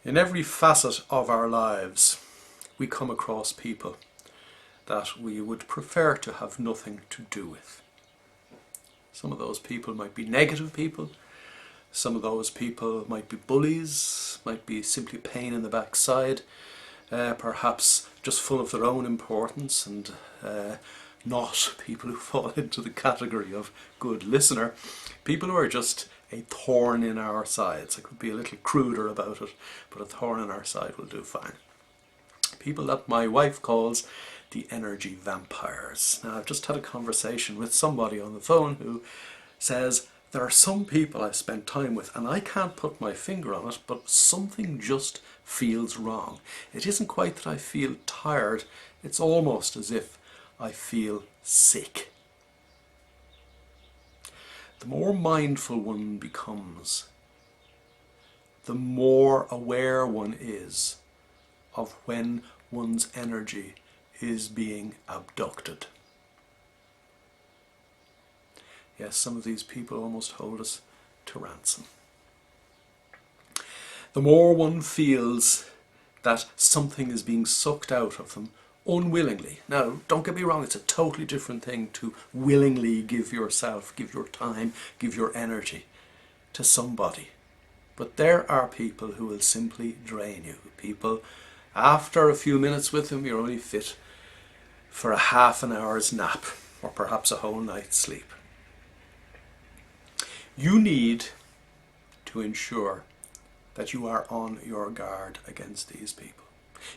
In every facet of our lives, we come across people that we would prefer to have nothing to do with. Some of those people might be negative people. Some of those people might be bullies, might be simply pain in the backside, perhaps just full of their own importance and not people who fall into the category of good listener. People who are just a thorn in our sides. I could be a little cruder about it, but a thorn in our side will do fine. People that my wife calls the energy vampires. Now, I've just had a conversation with somebody on the phone who says, there are some people I've spent time with and I can't put my finger on it, but something just feels wrong. It isn't quite that I feel tired, it's almost as if I feel sick. The more mindful one becomes, the more aware one is of when one's energy is being abducted. Yes, some of these people almost hold us to ransom. The more one feels that something is being sucked out of them unwillingly. Now, don't get me wrong, it's a totally different thing to willingly give yourself, give your time, give your energy to somebody. But there are people who will simply drain you. People, after a few minutes with them, you're only fit for a half an hour's nap or perhaps a whole night's sleep. You need to ensure that you are on your guard against these people.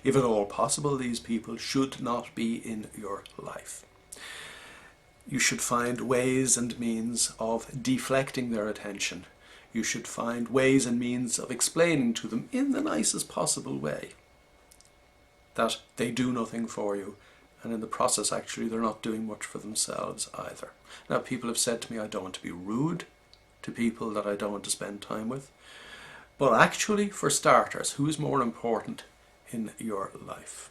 If at all possible, these people should not be in your life. You should find ways and means of deflecting their attention. You should find ways and means of explaining to them in the nicest possible way that they do nothing for you, and in the process actually they're not doing much for themselves either. Now, people have said to me, I don't want to be rude to people that I don't want to spend time with. But actually, for starters, who is more important in your life?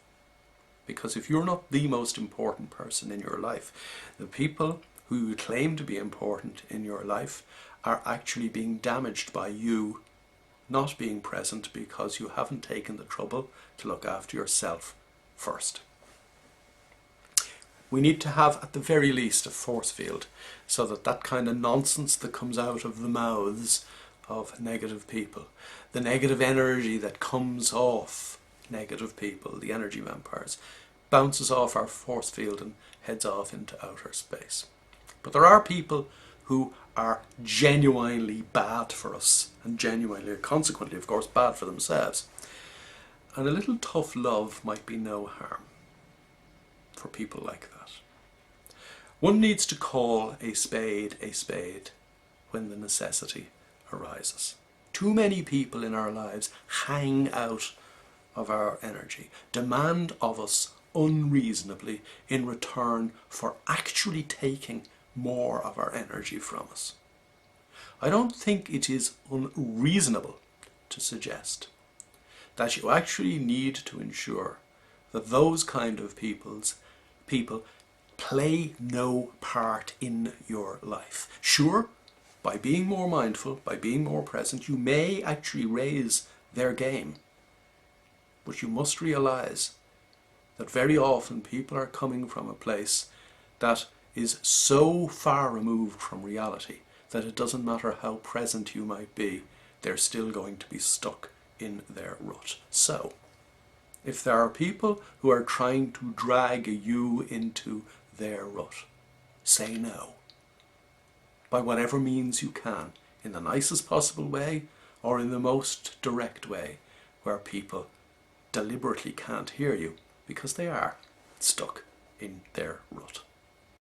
Because if you're not the most important person in your life, the people who you claim to be important in your life are actually being damaged by you not being present because you haven't taken the trouble to look after yourself first. We need to have, at the very least, a force field so that that kind of nonsense that comes out of the mouths of negative people, the negative energy that comes off negative people, the energy vampires, bounces off our force field and heads off into outer space. But there are people who are genuinely bad for us and genuinely, consequently, of course, bad for themselves. And a little tough love might be no harm for people like that. One needs to call a spade when the necessity arises. Too many people in our lives hang out of our energy, demand of us unreasonably in return for actually taking more of our energy from us. I don't think it is unreasonable to suggest that you actually need to ensure that those kind of people play no part in your life. Sure, by being more mindful, by being more present, you may actually raise their game. But you must realize that very often people are coming from a place that is so far removed from reality that it doesn't matter how present you might be, they're still going to be stuck in their rut. So, if there are people who are trying to drag you into their rut, say no. By whatever means you can, in the nicest possible way or in the most direct way, where people deliberately can't hear you because they are stuck in their rut.